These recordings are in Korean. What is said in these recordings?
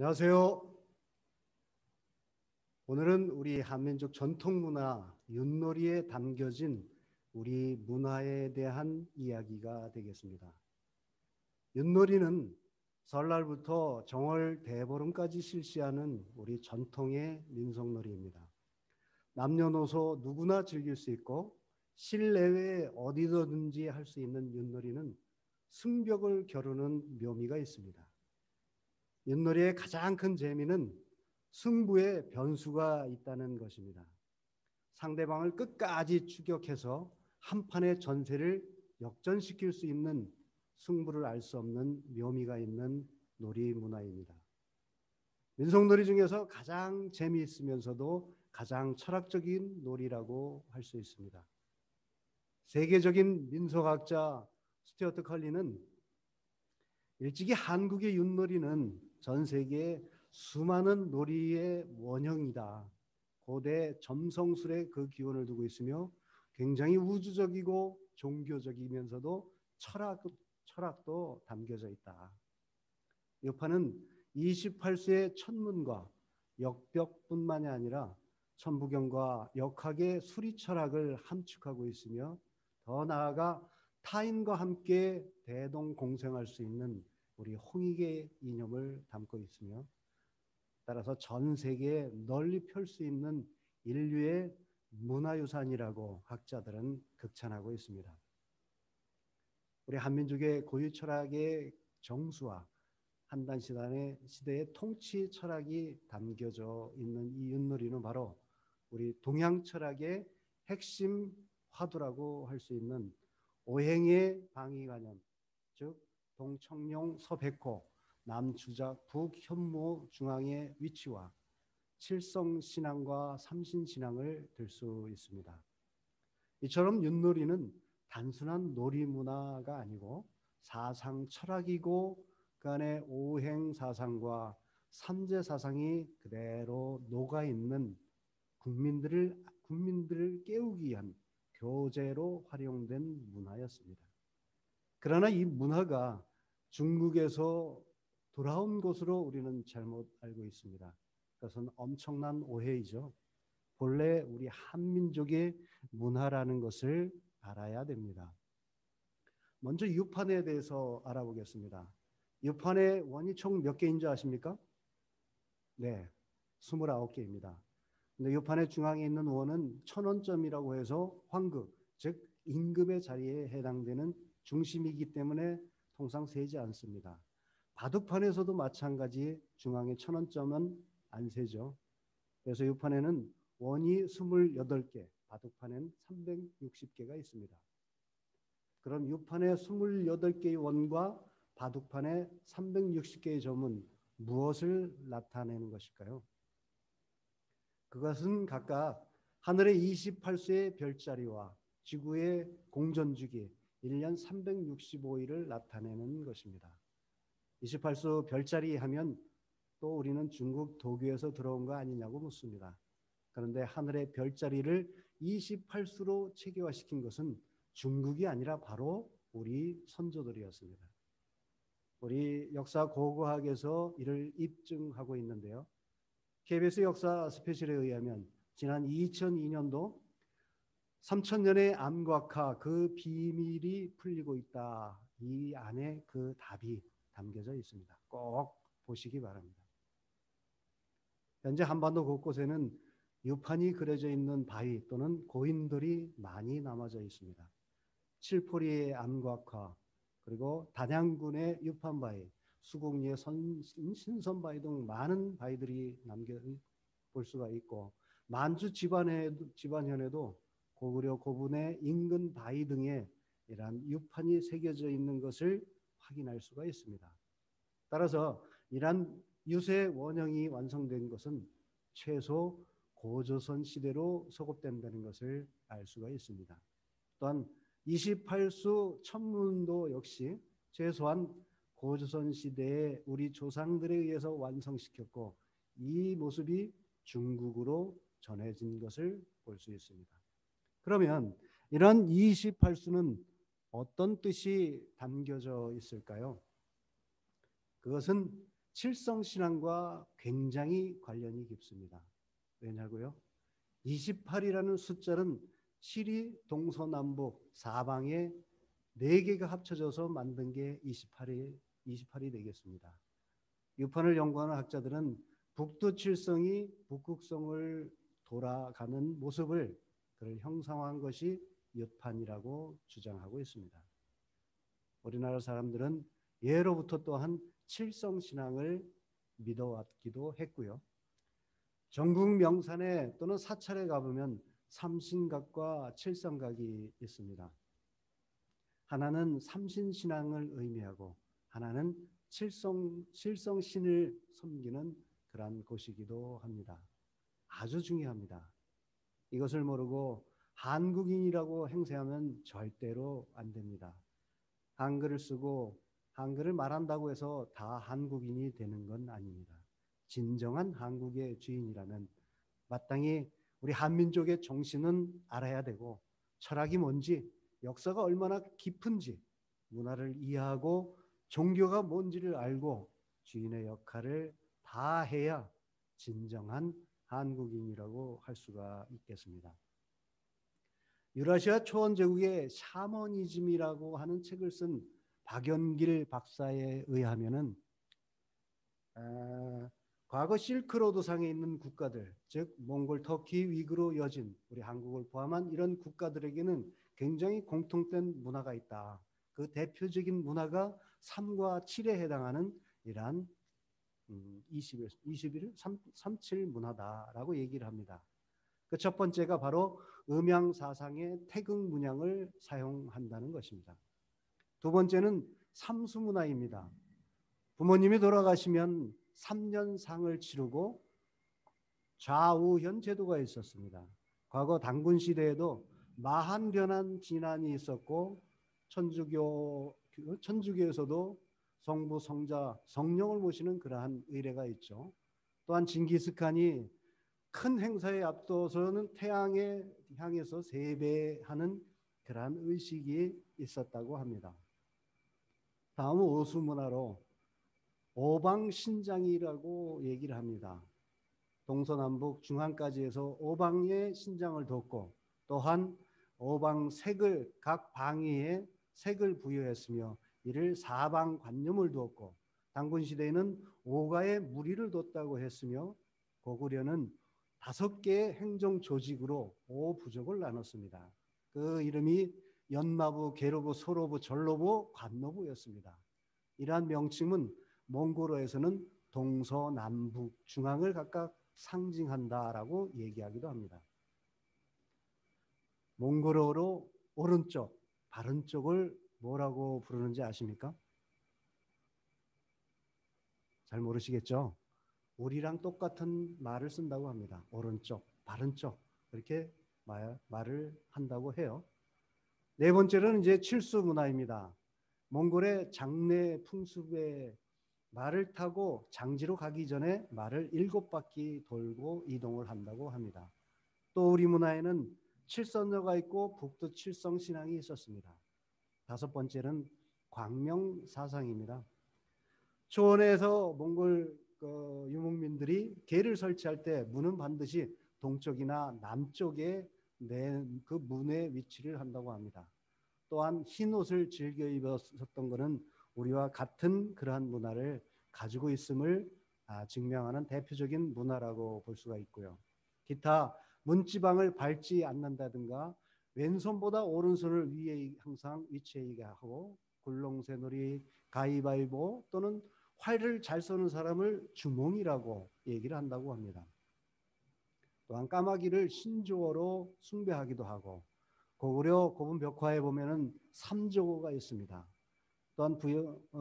안녕하세요. 오늘은 우리 한민족 전통문화 윷놀이에 담겨진 우리 문화에 대한 이야기가 되겠습니다. 윷놀이는 설날부터 정월 대보름까지 실시하는 우리 전통의 민속놀이입니다. 남녀노소 누구나 즐길 수 있고 실내외 어디서든지 할 수 있는 윷놀이는 승벽을 겨루는 묘미가 있습니다. 윷놀이의 가장 큰 재미는 승부에 변수가 있다는 것입니다. 상대방을 끝까지 추격해서 한 판의 전세를 역전시킬 수 있는 승부를 알 수 없는 묘미가 있는 놀이 문화입니다. 민속놀이 중에서 가장 재미있으면서도 가장 철학적인 놀이라고 할 수 있습니다. 세계적인 민속학자 스튜어트 컬리는 일찍이 한국의 윷놀이는 전 세계에 수많은 놀이의 원형이다. 고대 점성술에 그 기원을 두고 있으며 굉장히 우주적이고 종교적이면서도 철학도 담겨져 있다. 여파는 28수의 천문과 역벽뿐만이 아니라 천부경과 역학의 수리 철학을 함축하고 있으며 더 나아가 타인과 함께 대동공생할 수 있는 우리 홍익의 이념을 담고 있으며 따라서 전 세계에 널리 펼 수 있는 인류의 문화유산이라고 학자들은 극찬하고 있습니다. 우리 한민족의 고유 철학의 정수와 한단 시대의 통치 철학이 담겨져 있는 이 윷놀이는 바로 우리 동양 철학의 핵심 화두라고 할 수 있는 오행의 방위관념, 즉 동청룡 서백호, 남주작 북현무 중앙의 위치와 칠성신앙과 삼신신앙을 들 수 있습니다. 이처럼 윷놀이는 단순한 놀이문화가 아니고 사상 철학이고 그 안에 오행사상과 삼재사상이 그대로 녹아있는 국민들을 깨우기 위한 교재로 활용된 문화였습니다. 그러나 이 문화가 중국에서 돌아온 것으로 우리는 잘못 알고 있습니다. 그것은 엄청난 오해이죠. 본래 우리 한민족의 문화라는 것을 알아야 됩니다. 먼저 유판에 대해서 알아보겠습니다. 유판의 원이 총 몇 개인 줄 아십니까? 네, 29개입니다. 근데 유판의 중앙에 있는 원은 1000원점이라고 해서 황금, 즉 임금의 자리에 해당되는 중심이기 때문에 통상 세지 않습니다. 바둑판에서도 마찬가지 중앙의 1000원점은 안 세죠. 그래서 유판에는 원이 28개, 바둑판에는 360개가 있습니다. 그럼 유판의 28개의 원과 바둑판의 360개의 점은 무엇을 나타내는 것일까요? 그것은 각각 하늘의 28수의 별자리와 지구의 공전주기 1년 365일을 나타내는 것입니다. 28수 별자리 하면 또 우리는 중국 도교에서 들어온 거 아니냐고 묻습니다. 그런데 하늘의 별자리를 28수로 체계화시킨 것은 중국이 아니라 바로 우리 선조들이었습니다. 우리 역사 고고학에서 이를 입증하고 있는데요. KBS 역사 스페셜에 의하면 지난 2002년도 3000년의 암곽화 그 비밀이 풀리고 있다. 이 안에 그 답이 담겨져 있습니다. 꼭 보시기 바랍니다. 현재 한반도 곳곳에는 유판이 그려져 있는 바위 또는 고인돌이 많이 남아져 있습니다. 칠포리의 암곽화, 그리고 단양군의 유판바위, 수국리의 신선바위 등 많은 바위들이 볼 수가 있고 만주 집안현에도 고구려 고분의 인근 바위 등에 이러한 유판이 새겨져 있는 것을 확인할 수가 있습니다. 따라서 이러한 유세 원형이 완성된 것은 최소 고조선 시대로 소급된다는 것을 알 수가 있습니다. 또한 28수 천문도 역시 최소한 고조선 시대에 우리 조상들에 의해서 완성시켰고 이 모습이 중국으로 전해진 것을 볼 수 있습니다. 그러면 이런 28수는 어떤 뜻이 담겨져 있을까요? 그것은 칠성신앙과 굉장히 관련이 깊습니다. 왜냐고요? 28이라는 숫자는 7이 동서남북 사방에 4개가 합쳐져서 만든 게 28이 되겠습니다. 유판을 연구하는 학자들은 북두칠성이 북극성을 돌아가는 모습을 그를 형상화한 것이 유판이라고 주장하고 있습니다. 우리나라 사람들은 예로부터 또한 칠성신앙을 믿어왔기도 했고요. 전국 명산에 또는 사찰에 가보면 삼신각과 칠성각이 있습니다. 하나는 삼신신앙을 의미하고 하나는 칠성신을 섬기는 그러한 곳이기도 합니다. 아주 중요합니다. 이것을 모르고 한국인이라고 행세하면 절대로 안 됩니다. 한글을 쓰고 한글을 말한다고 해서 다 한국인이 되는 건 아닙니다. 진정한 한국의 주인이라면 마땅히 우리 한민족의 정신은 알아야 되고 철학이 뭔지, 역사가 얼마나 깊은지, 문화를 이해하고 종교가 뭔지를 알고 주인의 역할을 다 해야 진정한 한국인이라고 할 수가 있겠습니다. 유라시아 초원제국의 샤머니즘이라고 하는 책을 쓴 박연길 박사에 의하면은 과거 실크로드상에 있는 국가들, 즉 몽골, 터키, 위구르, 여진, 우리 한국을 포함한 이런 국가들에게는 굉장히 공통된 문화가 있다. 그 대표적인 문화가 3과 7에 해당하는 이러한 21, 37 문화다라고 얘기를 합니다. 그 첫 번째가 바로 음양사상의 태극 문양을 사용한다는 것입니다. 두 번째는 삼수문화입니다. 부모님이 돌아가시면 3년상을 치르고 좌우현 제도가 있었습니다. 과거 당군 시대에도 마한변한 진안이 있었고 천주교에서도 성부, 성자, 성령을 모시는 그러한 의례가 있죠. 또한 징기스칸이 큰 행사에 앞서서는 태양에 향해서 세배하는 그러한 의식이 있었다고 합니다. 다음은 오수문화로 오방신장이라고 얘기를 합니다. 동서남북 중앙까지 해서 오방의 신장을 뒀고 또한 오방색을 각 방위에 색을 부여했으며 이를 사방관념을 두었고 당군시대에는 오가에 무리를 뒀다고 했으며 고구려는 5개의 행정조직으로 오부족을 나눴습니다. 그 이름이 연마부, 계로부, 소로부, 전로부, 관노부였습니다. 이러한 명칭은 몽골어에서는 동서남북 중앙을 각각 상징한다라고 얘기하기도 합니다. 몽골어로 오른쪽, 바른 쪽을 뭐라고 부르는지 아십니까? 잘 모르시겠죠? 우리랑 똑같은 말을 쓴다고 합니다. 오른쪽, 바른 쪽 이렇게 말을 한다고 해요. 네 번째로는 이제 칠수 문화입니다. 몽골의 장례 풍습에 말을 타고 장지로 가기 전에 말을 7바퀴 돌고 이동을 한다고 합니다. 또 우리 문화에는 칠선녀가 있고 북두 칠성신앙이 있었습니다. 5번째는 광명사상입니다. 초원에서 몽골 유목민들이 궤를 설치할 때 문은 반드시 동쪽이나 남쪽에 그 문의 위치를 한다고 합니다. 또한 흰 옷을 즐겨 입었었던 것은 우리와 같은 그러한 문화를 가지고 있음을 증명하는 대표적인 문화라고 볼 수가 있고요. 기타 문지방을 밟지 않는다든가 왼손보다 오른손을 위에 항상 위치하게 하고 굴렁쇠놀이, 가위바위보 또는 활을 잘 쏘는 사람을 주몽이라고 얘기를 한다고 합니다. 또한 까마귀를 신조어로 숭배하기도 하고 고구려 고분 벽화에 보면은 삼조가 있습니다. 또한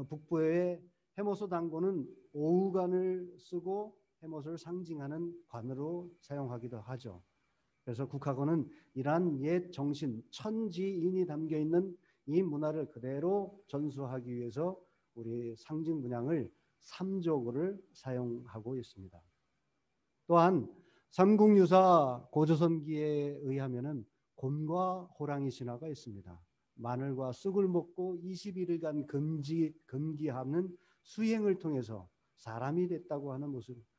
북부의 해모소 단고는 오우관을 쓰고 해모소를 상징하는 관으로 사용하기도 하죠. 그래서 국학원은 이러한 옛 정신, 천지인이 담겨 있는 이 문화를 그대로 전수하기 위해서 우리 상징 문양을 삼조를 사용하고 있습니다. 또한 삼국유사 고조선기에 의하면은 곰과 호랑이 신화가 있습니다. 마늘과 쑥을 먹고 21일간 금기하는 수행을 통해서 사람이 됐다고 하는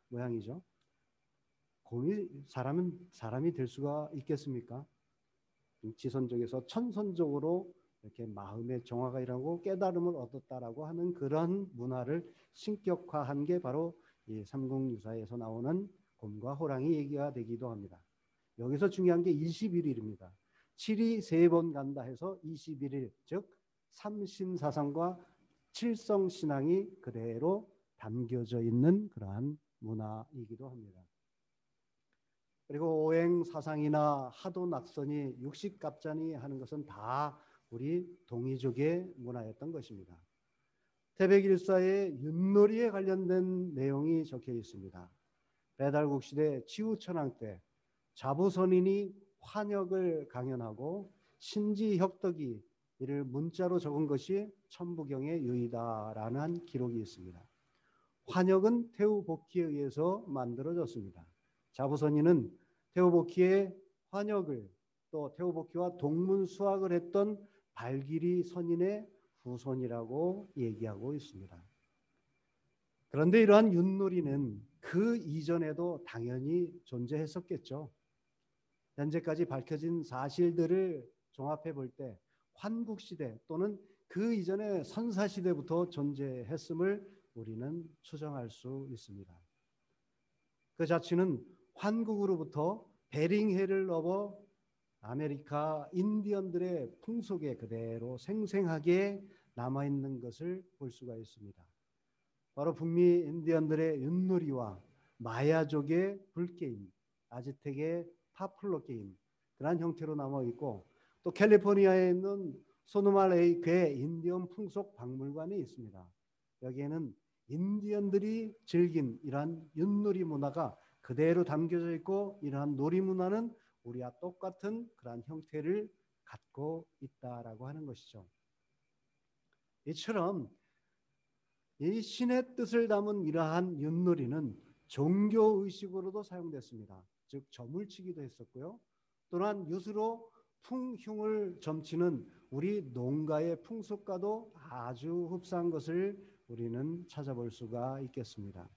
모양이죠. 곰이 사람이 될 수가 있겠습니까? 지선적에서 천선적으로 이렇게 마음의 정화가 일어나고 깨달음을 얻었다라고 하는 그런 문화를 신격화한 게 바로 이 삼국유사에서 나오는 곰과 호랑이 얘기가 되기도 합니다. 여기서 중요한 게 21일입니다. 7이 3번 간다 해서 21일, 즉 삼신사상과 칠성신앙이 그대로 담겨져 있는 그러한 문화이기도 합니다. 그리고 오행사상이나 하도낙선이 육식갑잔이 하는 것은 다 우리 동이족의 문화였던 것입니다. 태백일사의 윷놀이에 관련된 내용이 적혀 있습니다. 배달국 시대 치우천왕 때 자부선인이 환역을 강연하고 신지혁덕이 이를 문자로 적은 것이 천부경의 유의다라는 기록이 있습니다. 환역은 태우복희에 의해서 만들어졌습니다. 자부선인은 태우복희의 환역을 또 태우복희와 동문수학을 했던 발길이 선인의 후손이라고 얘기하고 있습니다. 그런데 이러한 윷놀이는 그 이전에도 당연히 존재했었겠죠. 현재까지 밝혀진 사실들을 종합해 볼 때 환국시대 또는 그 이전의 선사시대부터 존재했음을 우리는 추정할 수 있습니다. 그 자취는 환국으로부터 베링해를 넘어 아메리카 인디언들의 풍속에 그대로 생생하게 남아있는 것을 볼 수가 있습니다. 바로 북미 인디언들의 윷놀이와 마야족의 불게임, 아즈텍의 파플로 게임, 그러한 형태로 남아있고 또 캘리포니아에 있는 소노마 레이크의 인디언 풍속 박물관이 있습니다. 여기에는 인디언들이 즐긴 이러한 윷놀이 문화가 그대로 담겨져 있고 이러한 놀이 문화는 우리와 똑같은 그러한 형태를 갖고 있다라고 하는 것이죠. 이처럼 이 신의 뜻을 담은 이러한 윷놀이는 종교의식으로도 사용됐습니다. 즉 저물치기도 했었고요. 또한 윷으로 풍흉을 점치는 우리 농가의 풍속과도 아주 흡사한 것을 우리는 찾아볼 수가 있겠습니다.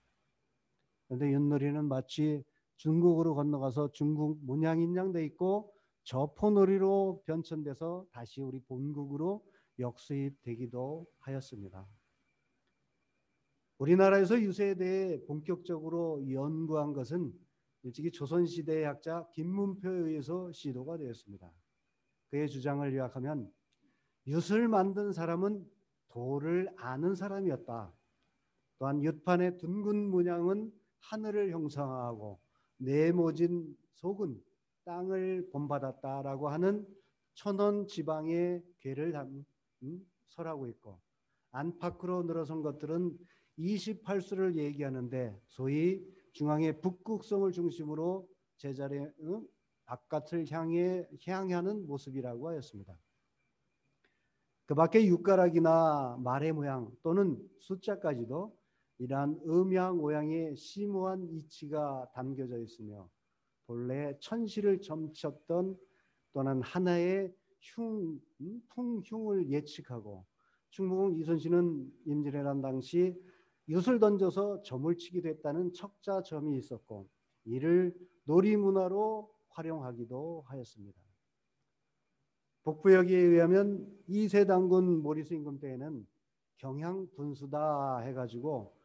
그런데 윷놀이는 마치 중국으로 건너가서 중국 문양인양 돼 있고 저포놀이로 변천돼서 다시 우리 본국으로 역수입되기도 하였습니다. 우리나라에서 유세에 대해 본격적으로 연구한 것은 일찍이 조선시대의 학자 김문표에 의해서 시도가 되었습니다. 그의 주장을 요약하면 윷을 만든 사람은 도를 아는 사람이었다. 또한 윷판의 둥근 문양은 하늘을 형상화하고 네모진 속은 땅을 본받았다라고 하는 천원 지방의 괴를 담은 설하고 있고 안팎으로 늘어선 것들은 28수를 얘기하는데 소위 중앙의 북극성을 중심으로 제자리의 바깥을 향하는 모습이라고 하였습니다. 그 밖에 육가락이나 말의 모양 또는 숫자까지도 이러한 음양 오양의 심오한 이치가 담겨져 있으며 본래 천시를 점쳤던 또는 하나의 풍흉을 예측하고 충무공 이순신은 임진왜란 당시 윷을 던져서 점을 치기도 했다는 척자점이 있었고 이를 놀이문화로 활용하기도 하였습니다. 복부역에 의하면 이세당군 모리스 임금 때에는 경향분수다 해가지고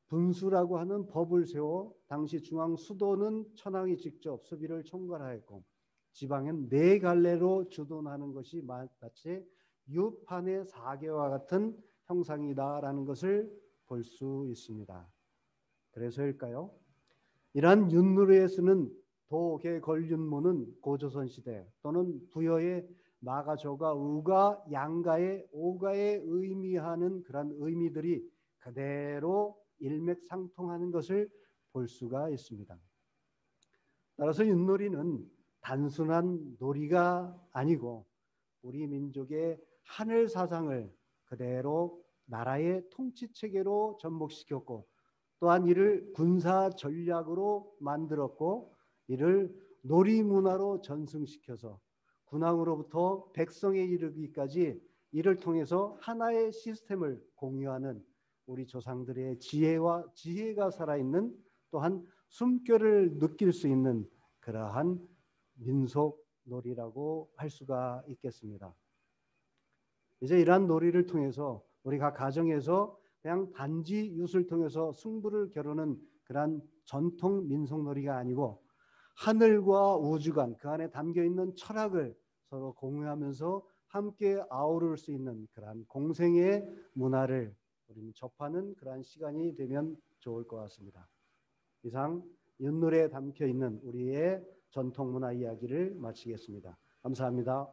분수라고 하는 법을 세워 당시 중앙 수도는 천황이 직접 수비를 총괄하였고 지방은 4갈래로 주둔하는 것이 마치 윷판의 4개와 같은 형상이다라는 것을 볼 수 있습니다. 그래서일까요? 이러한 윷놀이에 쓰는 도계 걸윷모는 고조선 시대 또는 부여의 마가조가 우가 양가의 오가에 의미하는 그런 의미들이 그대로 일맥상통하는 것을 볼 수가 있습니다. 따라서 윷놀이는 단순한 놀이가 아니고 우리 민족의 하늘 사상을 그대로 나라의 통치 체계로 접목시켰고 또한 이를 군사 전략으로 만들었고 이를 놀이 문화로 전승시켜서 군왕으로부터 백성에 이르기까지 이를 통해서 하나의 시스템을 공유하는 우리 조상들의 지혜가 살아있는 또한 숨결을 느낄 수 있는 그러한 민속놀이라고 할 수가 있겠습니다. 이제 이러한 놀이를 통해서 우리 각 가정에서 그냥 단지 윷을 통해서 승부를 겨루는 그러한 전통 민속놀이가 아니고 하늘과 우주관 그 안에 담겨있는 철학을 서로 공유하면서 함께 아우를 수 있는 그러한 공생의 문화를 우리는 접하는 그러한 시간이 되면 좋을 것 같습니다. 이상 윷놀이에 담겨 있는 우리의 전통 문화 이야기를 마치겠습니다. 감사합니다.